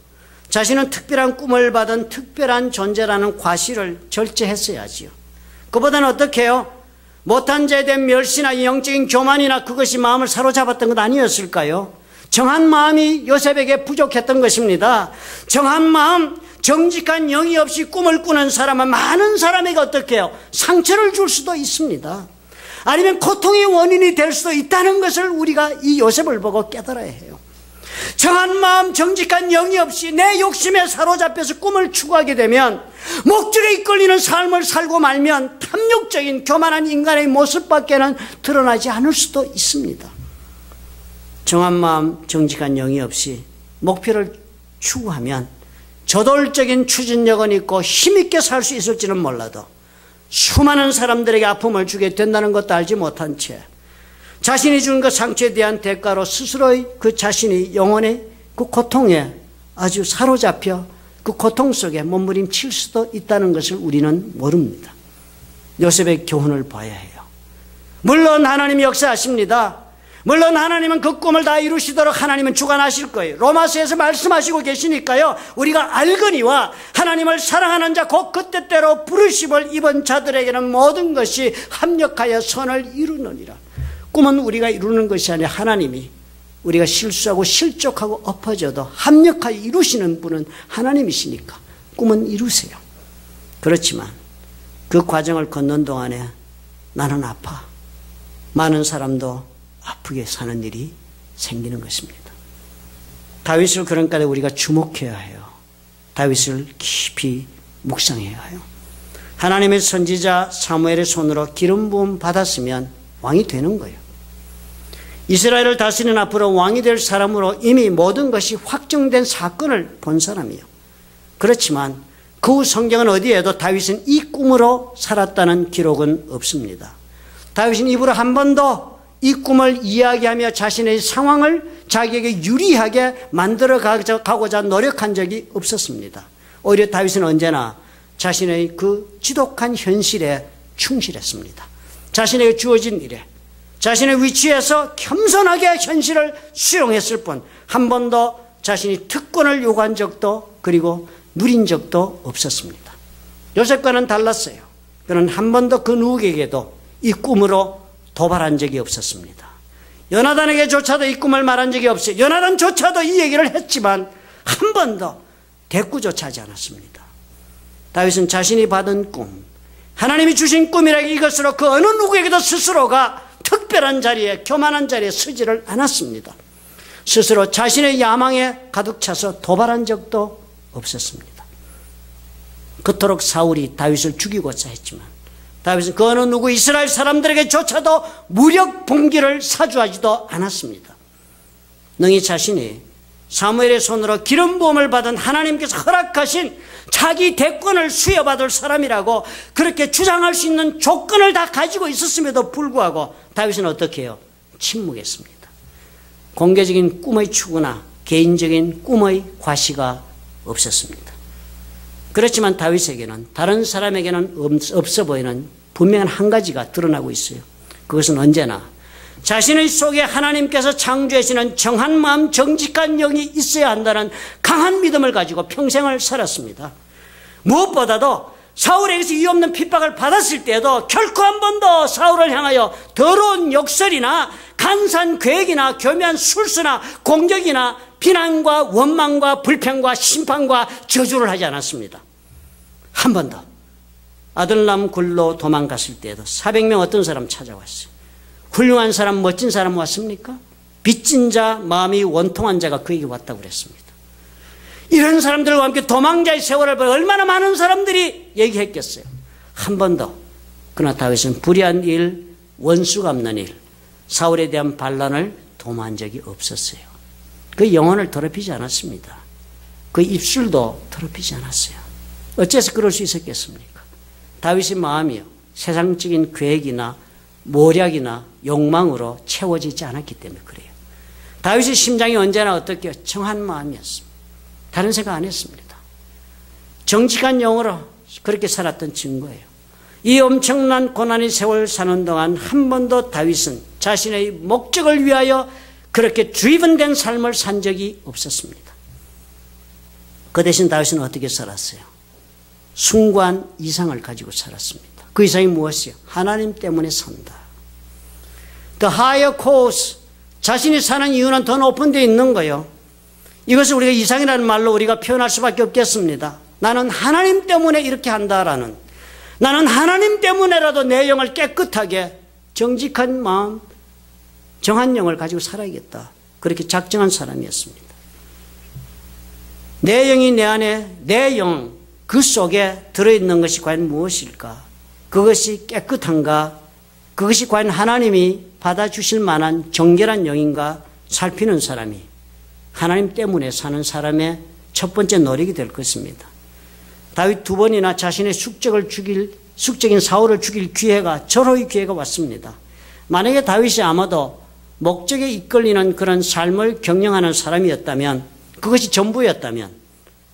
자신은 특별한 꿈을 받은 특별한 존재라는 과실을 절제했어야지요. 그보다는 어떻게 해요? 못한 자에 대한 멸시나 영적인 교만이나 그것이 마음을 사로잡았던 것 아니었을까요? 정한 마음이 요셉에게 부족했던 것입니다. 정한 마음, 정직한 영이 없이 꿈을 꾸는 사람은 많은 사람에게 어떻게 해요? 상처를 줄 수도 있습니다. 아니면 고통의 원인이 될 수도 있다는 것을 우리가 이 요셉을 보고 깨달아야 해요. 정한 마음, 정직한 영이 없이 내 욕심에 사로잡혀서 꿈을 추구하게 되면, 목적에 이끌리는 삶을 살고 말면 탐욕적인 교만한 인간의 모습밖에는 드러나지 않을 수도 있습니다. 정한 마음, 정직한 영이 없이 목표를 추구하면 저돌적인 추진력은 있고 힘있게 살 수 있을지는 몰라도 수많은 사람들에게 아픔을 주게 된다는 것도 알지 못한 채 자신이 준 그 상처에 대한 대가로 스스로의 그 자신이 영혼의 그 고통에 아주 사로잡혀 그 고통 속에 몸부림칠 수도 있다는 것을 우리는 모릅니다. 요셉의 교훈을 봐야 해요. 물론 하나님이 역사하십니다. 물론 하나님은 그 꿈을 다 이루시도록 하나님은 주관하실 거예요. 로마서에서 말씀하시고 계시니까요. 우리가 알거니와 하나님을 사랑하는 자 곧 그때때로 부르심을 입은 자들에게는 모든 것이 합력하여 선을 이루느니라. 꿈은 우리가 이루는 것이 아니라 하나님이 우리가 실수하고 실족하고 엎어져도 합력하여 이루시는 분은 하나님이시니까 꿈은 이루세요. 그렇지만 그 과정을 걷는 동안에 나는 아파. 많은 사람도 아프게 사는 일이 생기는 것입니다. 다윗을 그러니까 우리가 주목해야 해요. 다윗을 깊이 묵상해야 해요. 하나님의 선지자 사무엘의 손으로 기름 부음 받았으면 왕이 되는 거예요. 이스라엘을 다스리는 앞으로 왕이 될 사람으로 이미 모든 것이 확정된 사건을 본 사람이에요. 그렇지만 그 후 성경은 어디에도 다윗은 이 꿈으로 살았다는 기록은 없습니다. 다윗은 입으로 한 번도 이 꿈을 이야기하며 자신의 상황을 자기에게 유리하게 만들어 가고자 노력한 적이 없었습니다. 오히려 다윗은 언제나 자신의 그 지독한 현실에 충실했습니다. 자신에게 주어진 일에 자신의 위치에서 겸손하게 현실을 수용했을 뿐 한 번도 자신이 특권을 요구한 적도 그리고 누린 적도 없었습니다. 요셉과는 달랐어요. 그는 한 번도 그 누구에게도 이 꿈으로 도발한 적이 없었습니다. 요나단에게조차도 이 꿈을 말한 적이 없어요. 요나단조차도 이 얘기를 했지만 한 번도 대꾸조차 하지 않았습니다. 다윗은 자신이 받은 꿈, 하나님이 주신 꿈이라기 이것으로 그 어느 누구에게도 스스로가 특별한 자리에, 교만한 자리에 서지를 않았습니다. 스스로 자신의 야망에 가득 차서 도발한 적도 없었습니다. 그토록 사울이 다윗을 죽이고자 했지만 다윗은 그 어느 누구 이스라엘 사람들에게조차도 무력 봉기를 사주하지도 않았습니다. 능히 자신이 사무엘의 손으로 기름 부음을 받은 하나님께서 허락하신 자기 대권을 수여받을 사람이라고 그렇게 주장할 수 있는 조건을 다 가지고 있었음에도 불구하고 다윗은 어떻게 해요? 침묵했습니다. 공개적인 꿈의 추구나 개인적인 꿈의 과시가 없었습니다. 그렇지만 다윗에게는 다른 사람에게는 없어 보이는 분명한 한 가지가 드러나고 있어요. 그것은 언제나 자신의 속에 하나님께서 창조하시는 정한 마음, 정직한 영이 있어야 한다는 강한 믿음을 가지고 평생을 살았습니다. 무엇보다도 사울에게서 이유 없는 핍박을 받았을 때에도 결코 한 번도 사울을 향하여 더러운 욕설이나 간사한 계획이나 교묘한 술수나 공격이나 비난과 원망과 불평과 심판과 저주를 하지 않았습니다. 한 번도. 아들람 굴로 도망갔을 때에도 400명 어떤 사람 찾아왔어요. 훌륭한 사람, 멋진 사람 왔습니까? 빚진 자, 마음이 원통한 자가 그에게 왔다고 그랬습니다. 이런 사람들과 함께 도망자의 세월을 보여 얼마나 많은 사람들이 얘기했겠어요. 한 번도. 그러나 다윗은 불의한 일, 원수 갚는 일, 사울에 대한 반란을 도모한 적이 없었어요. 그 영혼을 더럽히지 않았습니다. 그 입술도 더럽히지 않았어요. 어째서 그럴 수 있었겠습니까? 다윗의 마음이요, 세상적인 계획이나 모략이나 욕망으로 채워지지 않았기 때문에 그래요. 다윗의 심장이 언제나 어떻게 정한 마음이었습니다. 다른 생각 안 했습니다. 정직한 영으로 그렇게 살았던 증거예요. 이 엄청난 고난의 세월 사는 동안 한 번도 다윗은 자신의 목적을 위하여 그렇게 driven된 삶을 산 적이 없었습니다. 그 대신 다윗은 어떻게 살았어요? 숭고한 이상을 가지고 살았습니다. 그 이상이 무엇이요? 하나님 때문에 산다. The higher cause, 자신이 사는 이유는 더 높은 데 있는 거예요. 이것을 우리가 이상이라는 말로 우리가 표현할 수밖에 없겠습니다. 나는 하나님 때문에 이렇게 한다라는, 나는 하나님 때문에라도 내 영을 깨끗하게 정직한 마음, 정한 영을 가지고 살아야겠다. 그렇게 작정한 사람이었습니다. 내 영이 내 안에, 내 영, 그 속에 들어있는 것이 과연 무엇일까? 그것이 깨끗한가? 그것이 과연 하나님이 받아주실 만한 정결한 영인가? 살피는 사람이 하나님 때문에 사는 사람의 첫 번째 노력이 될 것입니다. 다윗 두 번이나 자신의 숙적인 사울을 죽일 기회가, 절호의 기회가 왔습니다. 만약에 다윗이 아마도 목적에 이끌리는 그런 삶을 경영하는 사람이었다면, 그것이 전부였다면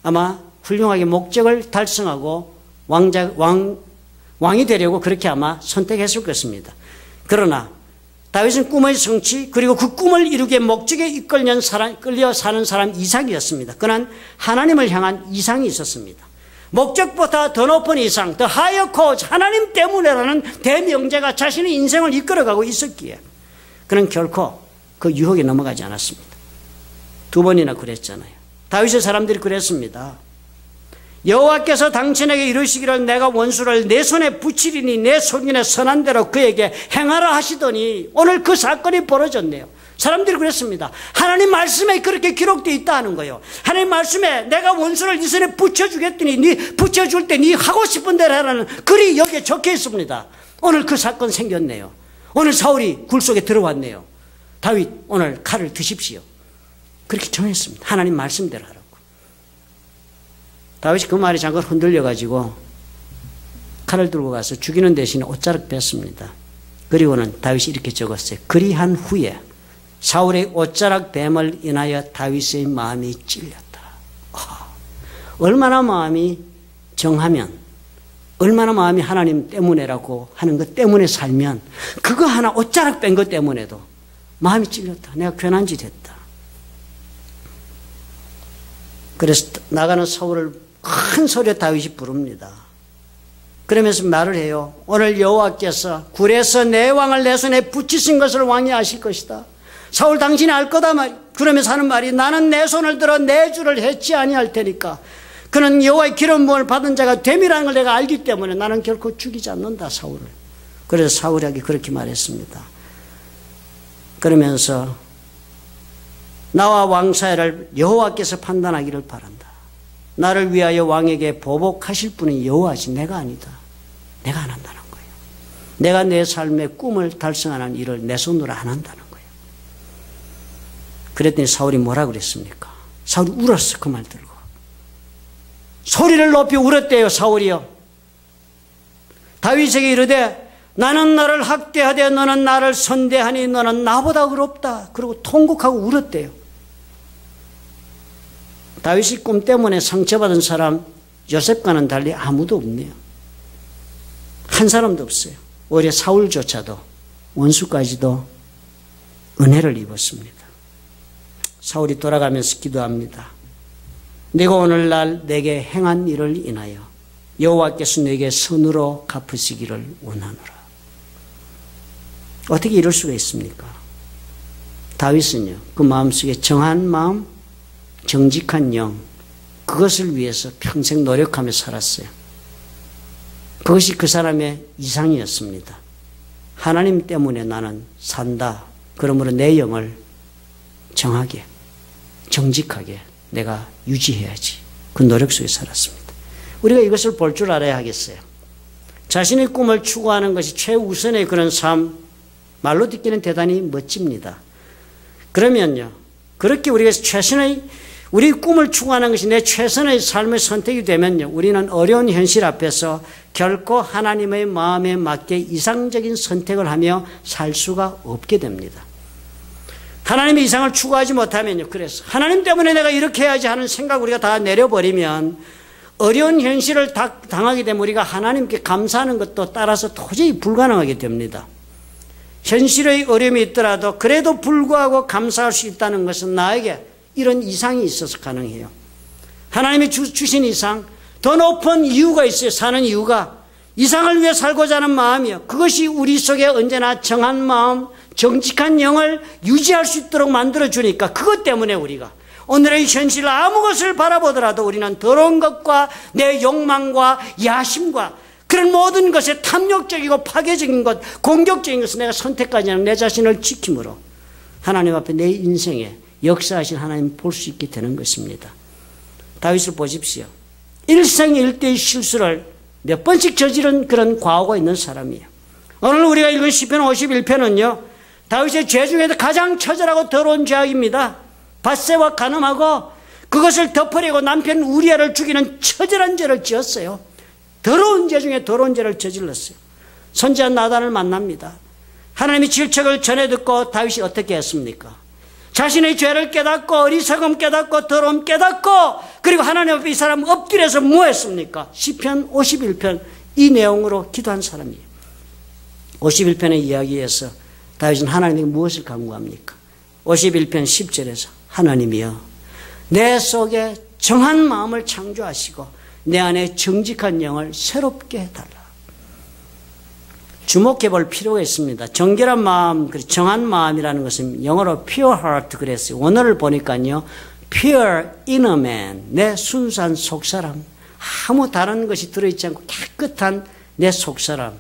아마 훌륭하게 목적을 달성하고 왕이 되려고 그렇게 아마 선택했을 것입니다. 그러나 다윗은 꿈의 성취, 그리고 그 꿈을 이루기에 목적에 끌려 사는 사람 이삭이었습니다. 그는 하나님을 향한 이상이 있었습니다. 목적보다 더 높은 이상, 더 higher cause, 하나님 때문에라는 대명제가 자신의 인생을 이끌어가고 있었기에 그는 결코 그 유혹에 넘어가지 않았습니다. 두 번이나 그랬잖아요. 다윗의 사람들이 그랬습니다. 여호와께서 당신에게 이르시기를 내가 원수를 내 손에 붙이리니 내 손길에 선한 대로 그에게 행하라 하시더니 오늘 그 사건이 벌어졌네요. 사람들이 그랬습니다. 하나님 말씀에 그렇게 기록되어 있다는 거예요. 하나님 말씀에 내가 원수를 네 손에 붙여주겠더니 붙여줄 때 네 하고 싶은 대로 하라는 글이 여기에 적혀 있습니다. 오늘 그 사건 생겼네요. 오늘 사울이 굴 속에 들어왔네요. 다윗 오늘 칼을 드십시오. 그렇게 정했습니다. 하나님 말씀대로 하라고. 다윗이 그 말이 잠깐 흔들려가지고 칼을 들고 가서 죽이는 대신에 옷자락 뺐습니다. 그리고는 다윗이 이렇게 적었어요. 그리한 후에 사울의 옷자락 뱀을 인하여 다윗의 마음이 찔렸다. 얼마나 마음이 정하면, 얼마나 마음이 하나님 때문에라고 하는 것 때문에 살면, 그거 하나 옷자락 뺀 것 때문에도 마음이 찔렸다. 내가 괜한 짓 했다. 그래서 나가는 사울을 큰 소리로 다윗이 부릅니다. 그러면서 말을 해요. 오늘 여호와께서 굴에서 내 왕을 내 손에 붙이신 것을 왕이 아실 것이다. 사울 당신이 알 거다 말이. 그러면서 하는 말이 나는 내 손을 들어 내 주를 해치 아니할 테니까. 그는 여호와의 기름 부음을 받은 자가 됨이라는 걸 내가 알기 때문에 나는 결코 죽이지 않는다 사울을. 그래서 사울에게 그렇게 말했습니다. 그러면서 나와 왕 사이를 여호와께서 판단하기를 바란다. 나를 위하여 왕에게 보복하실 분은 여호와지 내가 아니다. 내가 안 한다는 거예요. 내가 내 삶의 꿈을 달성하는 일을 내 손으로 안 한다는 거예요. 그랬더니 사울이 뭐라 그랬습니까? 사울이 울었어. 그 말 들고 소리를 높이 울었대요. 사울이요. 다윗에게 이르되 나는 너를 학대하되 너는 나를 선대하니 너는 나보다 의롭다. 그리고 통곡하고 울었대요. 다윗이 꿈 때문에 상처받은 사람 요셉과는 달리 아무도 없네요. 한 사람도 없어요. 오히려 사울조차도 원수까지도 은혜를 입었습니다. 사울이 돌아가면서 기도합니다. 네가 오늘날 내게 행한 일을 인하여 여호와께서 내게 선으로 갚으시기를 원하노라. 어떻게 이럴 수가 있습니까? 다윗은요, 그 마음속에 정한 마음, 정직한 영, 그것을 위해서 평생 노력하며 살았어요. 그것이 그 사람의 이상이었습니다. 하나님 때문에 나는 산다. 그러므로 내 영을 정하게, 정직하게 내가 유지해야지. 그 노력 속에 살았습니다. 우리가 이것을 볼 줄 알아야 하겠어요. 자신의 꿈을 추구하는 것이 최우선의 그런 삶, 말로 듣기는 대단히 멋집니다. 그러면요, 그렇게 우리가 우리 꿈을 추구하는 것이 내 최선의 삶의 선택이 되면요, 우리는 어려운 현실 앞에서 결코 하나님의 마음에 맞게 이상적인 선택을 하며 살 수가 없게 됩니다. 하나님의 이상을 추구하지 못하면요, 그래서 하나님 때문에 내가 이렇게 해야지 하는 생각 우리가 다 내려버리면 어려운 현실을 당하게 되면 우리가 하나님께 감사하는 것도 따라서 도저히 불가능하게 됩니다. 현실의 어려움이 있더라도 그래도 불구하고 감사할 수 있다는 것은 나에게 이런 이상이 있어서 가능해요. 하나님이 주신 이상, 더 높은 이유가 있어요. 사는 이유가 이상을 위해 살고자 하는 마음이요. 그것이 우리 속에 언제나 정한 마음, 정직한 영을 유지할 수 있도록 만들어주니까 그것 때문에 우리가 오늘의 현실 아무 것을 바라보더라도 우리는 더러운 것과 내 욕망과 야심과 그런 모든 것에 탐욕적이고 파괴적인 것, 공격적인 것을 내가 선택하지 않는 내 자신을 지킴으로 하나님 앞에 내 인생에 역사하신 하나님 볼 수 있게 되는 것입니다. 다윗을 보십시오. 일생일대의 실수를 몇 번씩 저지른 그런 과오가 있는 사람이에요. 오늘 우리가 읽은 시편 51편은요. 다윗의 죄 중에도 가장 처절하고 더러운 죄악입니다. 밧세와 간음하고 그것을 덮으려고 남편 우리아를 죽이는 처절한 죄를 지었어요. 더러운 죄 중에 더러운 죄를 저질렀어요. 선지자 나단을 만납니다. 하나님이 질책을 전해 듣고 다윗이 어떻게 했습니까? 자신의 죄를 깨닫고 어리석음 깨닫고 더러움 깨닫고 그리고 하나님 앞에 이 사람 엎드려서 뭐 했습니까? 시편 51편 이 내용으로 기도한 사람이에요. 51편의 이야기에서 다윗은 하나님에게 무엇을 간구합니까? 51편 10절에서 하나님이여 내 속에 정한 마음을 창조하시고 내 안에 정직한 영을 새롭게 해달라. 주목해 볼 필요가 있습니다. 정결한 마음, 정한 마음이라는 것은 영어로 pure heart 그랬어요. 원어를 보니까요. pure inner man, 내 순수한 속사람. 아무 다른 것이 들어있지 않고 깨끗한 내 속사람.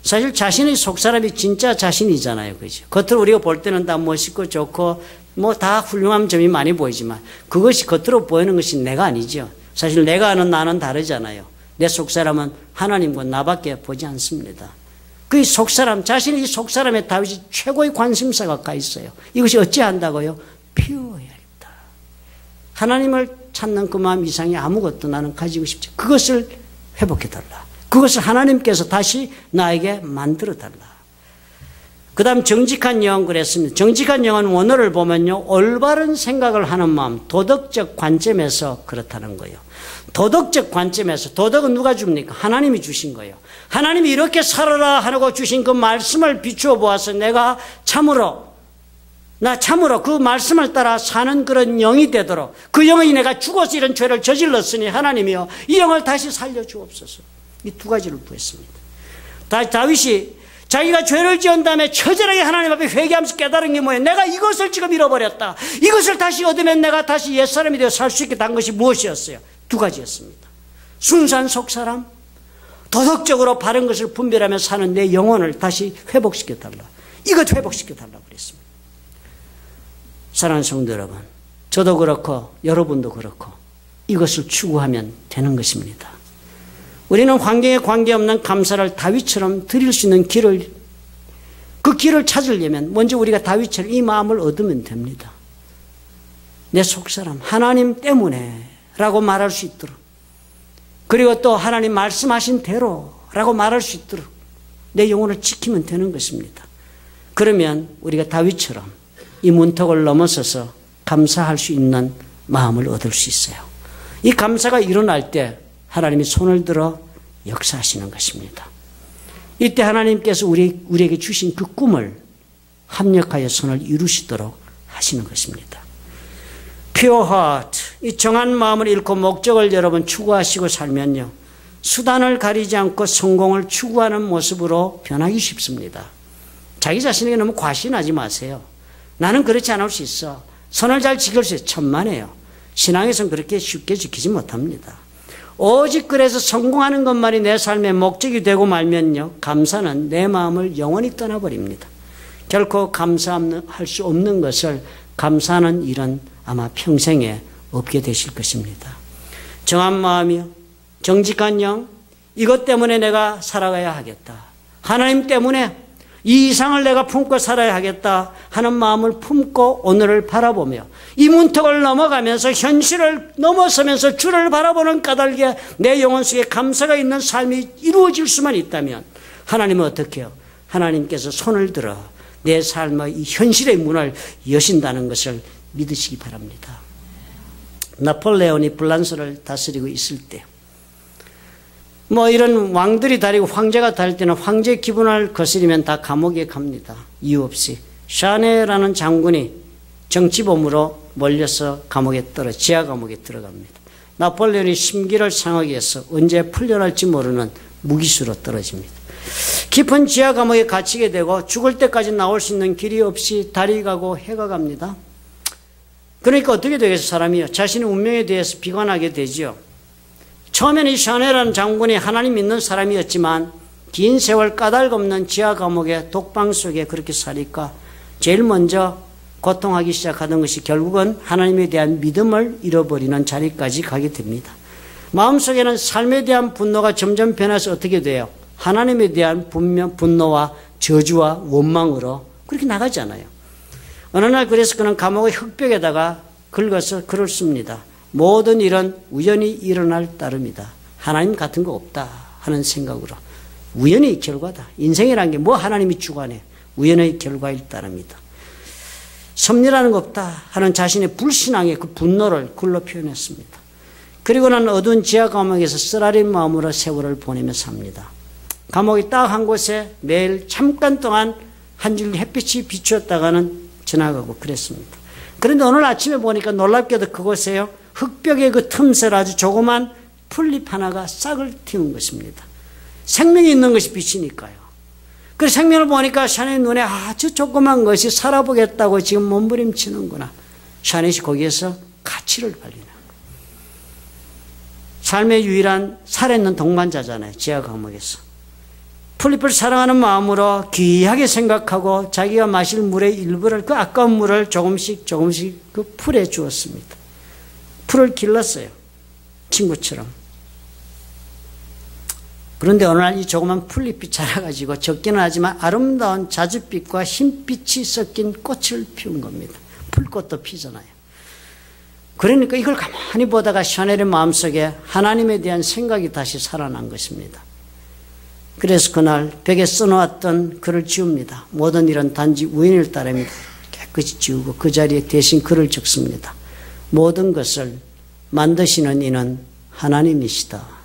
사실 자신의 속사람이 진짜 자신이잖아요. 그죠? 겉으로 우리가 볼 때는 다 멋있고 좋고 뭐 다 훌륭한 점이 많이 보이지만 그것이 겉으로 보이는 것이 내가 아니죠. 사실 내가 아는 나는 다르잖아요. 내 속사람은 하나님과 나밖에 보지 않습니다. 그 속사람, 자신의 이 속사람에 다윗이 최고의 관심사가 가 있어요. 이것이 어찌한다고요? 피워야겠다. 하나님을 찾는 그 마음 이상의 아무것도 나는 가지고 싶지. 그것을 회복해달라. 그것을 하나님께서 다시 나에게 만들어달라. 그 다음 정직한 영 그랬습니다. 정직한 영은 원어를 보면요. 올바른 생각을 하는 마음, 도덕적 관점에서 그렇다는 거예요. 도덕적 관점에서, 도덕은 누가 줍니까? 하나님이 주신 거예요. 하나님이 이렇게 살아라 하고 주신 그 말씀을 비추어 보아서 내가 참으로 그 말씀을 따라 사는 그런 영이 되도록 그 영이 내가 죽어서 이런 죄를 저질렀으니 하나님이여 이 영을 다시 살려주옵소서. 이 두 가지를 구했습니다. 다윗이 자기가 죄를 지은 다음에 처절하게 하나님 앞에 회개하면서 깨달은 게 뭐예요? 내가 이것을 지금 잃어버렸다. 이것을 다시 얻으면 내가 다시 옛사람이 되어 살 수 있겠다 한 것이 무엇이었어요? 두 가지였습니다. 순수한 속사람, 도덕적으로 바른 것을 분별하며 사는 내 영혼을 다시 회복시켜달라. 이것 회복시켜달라고 그랬습니다. 사랑하는 성도 여러분, 저도 그렇고 여러분도 그렇고 이것을 추구하면 되는 것입니다. 우리는 환경에 관계없는 감사를 다윗처럼 드릴 수 있는 길을, 그 길을 찾으려면 먼저 우리가 다윗처럼 이 마음을 얻으면 됩니다. 내 속사람 하나님 때문에 라고 말할 수 있도록, 그리고 또 하나님 말씀하신 대로 라고 말할 수 있도록 내 영혼을 지키면 되는 것입니다. 그러면 우리가 다윗처럼 이 문턱을 넘어서서 감사할 수 있는 마음을 얻을 수 있어요. 이 감사가 일어날 때 하나님이 손을 들어 역사하시는 것입니다. 이때 하나님께서 우리에게 주신 그 꿈을 합력하여 손을 이루시도록 하시는 것입니다. Pure heart, 이 정한 마음을 잃고 목적을 여러분 추구하시고 살면요, 수단을 가리지 않고 성공을 추구하는 모습으로 변하기 쉽습니다. 자기 자신에게 너무 과신하지 마세요. 나는 그렇지 않을 수 있어. 선을 잘 지킬 수 있어. 천만에요. 신앙에서는 그렇게 쉽게 지키지 못합니다. 오직 그래서 성공하는 것만이 내 삶의 목적이 되고 말면요, 감사는 내 마음을 영원히 떠나버립니다. 결코 감사할 수 없는 것을 감사하는 일은 아마 평생에 없게 되실 것입니다. 정한 마음이요, 정직한 영, 이것 때문에 내가 살아가야 하겠다. 하나님 때문에 이 이상을 내가 품고 살아야 하겠다 하는 마음을 품고 오늘을 바라보며 이 문턱을 넘어가면서 현실을 넘어서면서 주를 바라보는 까닭에 내 영혼 속에 감사가 있는 삶이 이루어질 수만 있다면 하나님은 어떻게 해요? 하나님께서 손을 들어 내 삶의 이 현실의 문을 여신다는 것을 믿으시기 바랍니다. 나폴레온이 프랑스를 다스리고 있을 때 이런 왕들이 다니고 황제가 다닐 때는 황제 기분을 거스리면 다 감옥에 갑니다. 이유 없이. 샤네라는 장군이 정치범으로 몰려서 지하 감옥에 들어갑니다. 나폴레온이 심기를 상하게 해서 언제 풀려날지 모르는 무기수로 떨어집니다. 깊은 지하 감옥에 갇히게 되고 죽을 때까지 나올 수 있는 길이 없이 달이 가고 해가 갑니다. 그러니까 어떻게 되겠어요? 사람이요, 자신의 운명에 대해서 비관하게 되지요. 처음에는 이 샤네라는 장군이 하나님 믿는 사람이었지만 긴 세월 까닭없는 지하 감옥의 독방 속에 그렇게 사니까 제일 먼저 고통하기 시작하던 것이 결국은 하나님에 대한 믿음을 잃어버리는 자리까지 가게 됩니다. 마음속에는 삶에 대한 분노가 점점 변해서 어떻게 돼요? 하나님에 대한 분노와 저주와 원망으로 그렇게 나가잖아요. 어느 날 그래서 그는 감옥의 흙벽에다가 긁어서 글을 씁니다. 모든 일은 우연히 일어날 따름이다. 하나님 같은 거 없다 하는 생각으로. 우연의 결과다. 인생이라는 게 뭐 하나님이 주관해. 우연의 결과일 따름이다. 섭리라는 거 없다 하는 자신의 불신앙의 그 분노를 글로 표현했습니다. 그리고 난 어두운 지하 감옥에서 쓰라린 마음으로 세월을 보내며 삽니다. 감옥이 딱 한 곳에 매일 잠깐 동안 한 줄 햇빛이 비추었다가는 지나가고 그랬습니다. 그런데 오늘 아침에 보니까 놀랍게도 그곳에요, 흙벽의 그 틈새로 아주 조그만 풀잎 하나가 싹을 틔운 것입니다. 생명이 있는 것이 빛이니까요. 그 생명을 보니까 샤넬 눈에 아주 조그만 것이 살아보겠다고 지금 몸부림치는구나. 샤넬이 거기에서 가치를 발견해요. 삶의 유일한 살아있는 동반자잖아요. 지하 감옥에서. 풀잎을 사랑하는 마음으로 귀하게 생각하고 자기가 마실 물의 일부를, 그 아까운 물을 조금씩 그 풀에 주었습니다. 풀을 길렀어요. 친구처럼. 그런데 어느 날 이 조그만 풀잎이 자라가지고 적기는 하지만 아름다운 자줏빛과 흰빛이 섞인 꽃을 피운 겁니다. 풀꽃도 피잖아요. 그러니까 이걸 가만히 보다가 샤넬의 마음속에 하나님에 대한 생각이 다시 살아난 것입니다. 그래서 그날 벽에 써놓았던 글을 지웁니다. 모든 일은 단지 우연일 따름이다. 깨끗이 지우고 그 자리에 대신 글을 적습니다. 모든 것을 만드시는 이는 하나님이시다.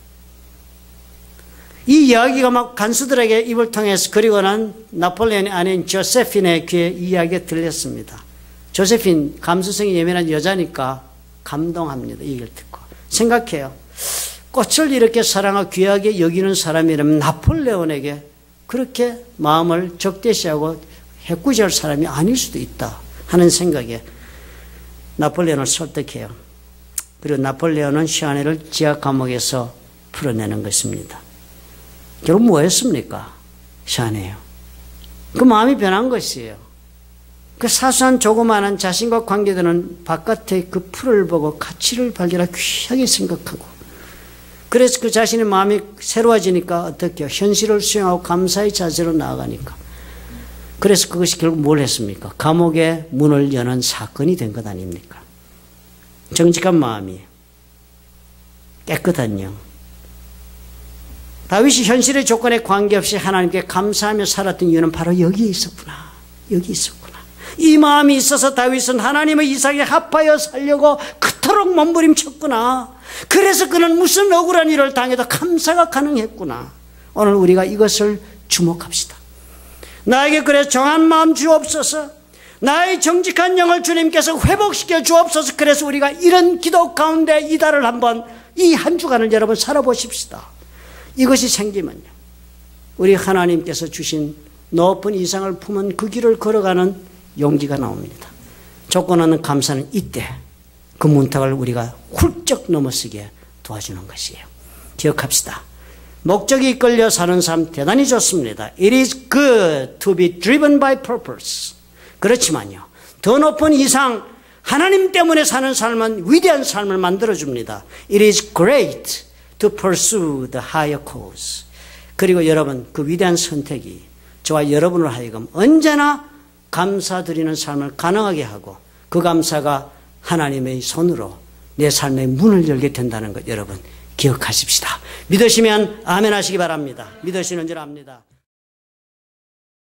이 이야기가 막 간수들에게 입을 통해서, 그리고 난 나폴레온의 아내인 조세핀의 귀에 이 이야기가 들렸습니다. 조세핀 감수성이 예민한 여자니까 감동합니다. 이 얘기를 듣고. 생각해요. 꽃을 이렇게 사랑하고 귀하게 여기는 사람이라면 나폴레온에게 그렇게 마음을 적대시하고 해꾸지할 사람이 아닐 수도 있다 하는 생각에 나폴레온을 설득해요. 그리고 나폴레온은 샤넬을 지하 감옥에서 풀어내는 것입니다. 결국 뭐였습니까? 샤넬이요. 그 마음이 변한 것이에요. 그 사소한 조그마한 자신과 관계되는 바깥의 그 풀을 보고 가치를 발견하고 귀하게 생각하고, 그래서 그 자신의 마음이 새로워지니까 어떻게 현실을 수용하고 감사의 자세로 나아가니까. 그래서 그것이 결국 뭘 했습니까? 감옥의 문을 여는 사건이 된 것 아닙니까? 정직한 마음이, 깨끗한 영. 다윗이 현실의 조건에 관계없이 하나님께 감사하며 살았던 이유는 바로 여기에 있었구나. 여기 있었구나. 이 마음이 있어서 다윗은 하나님의 이삭에 합하여 살려고 그토록 몸부림쳤구나. 그래서 그는 무슨 억울한 일을 당해도 감사가 가능했구나. 오늘 우리가 이것을 주목합시다. 나에게 그래 정한 마음 주옵소서. 나의 정직한 영을 주님께서 회복시켜 주옵소서. 그래서 우리가 이런 기도 가운데 이달을 한번, 이 한 주간을 여러분 살아보십시다. 이것이 생기면요, 우리 하나님께서 주신 높은 이상을 품은 그 길을 걸어가는 용기가 나옵니다. 조건 없는 감사는 이때 그 문턱을 우리가 훌쩍 넘어서게 도와주는 것이에요. 기억합시다. 목적이 이끌려 사는 삶 대단히 좋습니다. It is good to be driven by purpose. 그렇지만요, 더 높은 이상, 하나님 때문에 사는 삶은 위대한 삶을 만들어줍니다. It is great to pursue the higher cause. 그리고 여러분, 그 위대한 선택이 저와 여러분을 하여금 언제나 감사드리는 삶을 가능하게 하고, 그 감사가 하나님의 손으로 내 삶의 문을 열게 된다는 것 여러분 기억하십시다. 믿으시면 아멘 하시기 바랍니다. 믿으시는 줄 압니다.